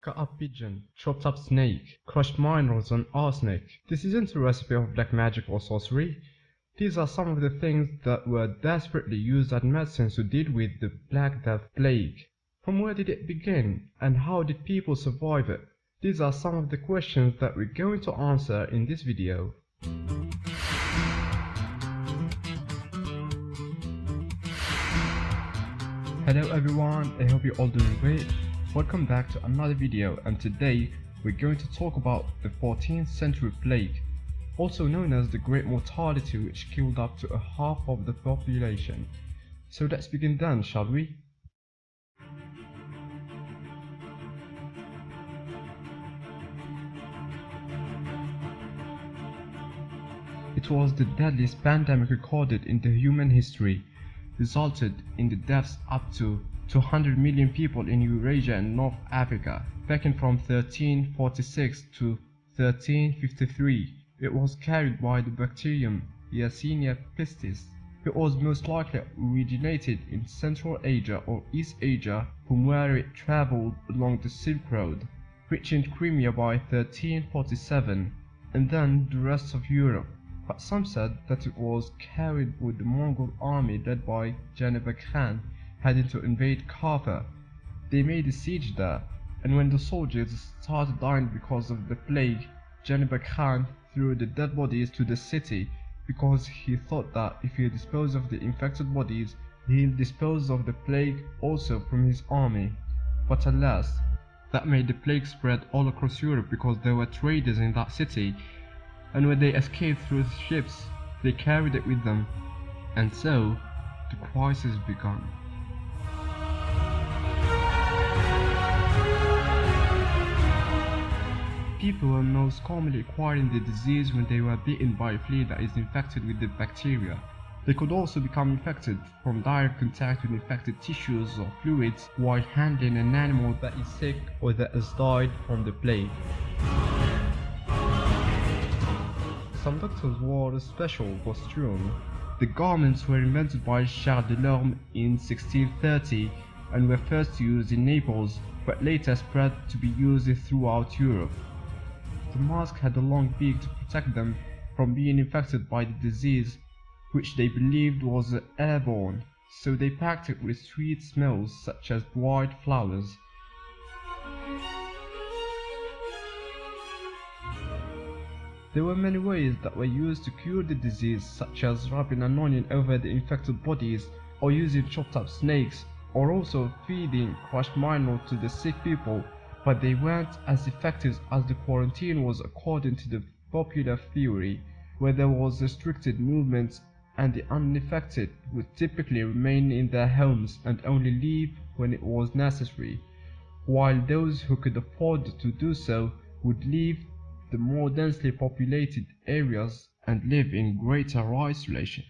cut up pigeon, chopped up snake, crushed minerals and arsenic. This isn't a recipe of black magic or sorcery. These are some of the things that were desperately used as medicines to deal with the Black Death plague. From where did it begin, and how did people survive it? These are some of the questions that we're going to answer in this video. Hello everyone, I hope you're all doing great. Welcome back to another video, and today we're going to talk about the 14th century plague, also known as the Great Mortality, which killed up to a half of the population. So let's begin then, shall we? It was the deadliest pandemic recorded in the human history, resulted in the deaths up to 200 million people in Eurasia and North Africa, back from 1346 to 1353. It was carried by the bacterium Yersinia pestis. It was most likely originated in Central Asia or East Asia, from where it traveled along the Silk Road, reaching Crimea by 1347, and then the rest of Europe. But some said that it was carried with the Mongol army led by Genghis Khan heading to invade Kaffa. They made a siege there, and when the soldiers started dying because of the plague, Genghis Khan threw the dead bodies to the city because he thought that if he disposed of the infected bodies, he'll dispose of the plague also from his army. But alas, that made the plague spread all across Europe because there were traders in that city, and when they escaped through the ships, they carried it with them, and so the crisis began. People were most commonly acquiring the disease when they were bitten by a flea that is infected with the bacteria. They could also become infected from direct contact with infected tissues or fluids while handling an animal that is sick or that has died from the plague. Some doctors wore a special costume. The garments were invented by Charles Delorme in 1630 and were first used in Naples, but later spread to be used throughout Europe. The mask had a long beak to protect them from being infected by the disease, which they believed was airborne, so they packed it with sweet smells such as dried flowers. There were many ways that were used to cure the disease, such as rubbing an onion over the infected bodies, or using chopped up snakes, or also feeding crushed minerals to the sick people, but they weren't as effective as the quarantine was according to the popular theory, where there was restricted movement and the uninfected would typically remain in their homes and only leave when it was necessary, while those who could afford to do so would leave the more densely populated areas and live in greater isolation.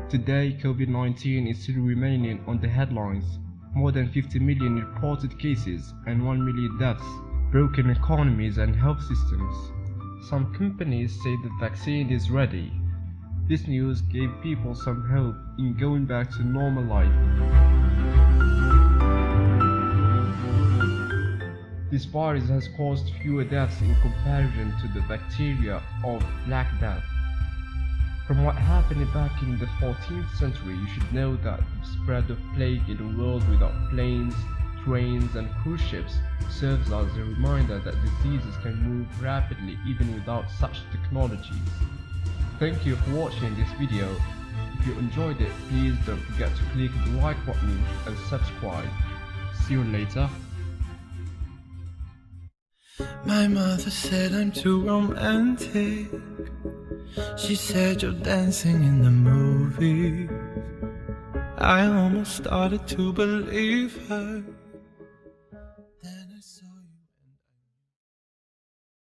Today, COVID-19 is still remaining on the headlines. More than 50 million reported cases and 1 million deaths, broken economies and health systems. Some companies say the vaccine is ready. This news gave people some hope in going back to normal life. This virus has caused fewer deaths in comparison to the bacteria of Black Death. From what happened back in the 14th century, you should know that the spread of plague in a world without planes, trains and cruise ships serves as a reminder that diseases can move rapidly even without such technologies. Thank you for watching this video. If you enjoyed it, please don't forget to click the like button and subscribe. See you later. My mother said I'm too romantic. She said you're dancing in the movie. I almost started to believe her.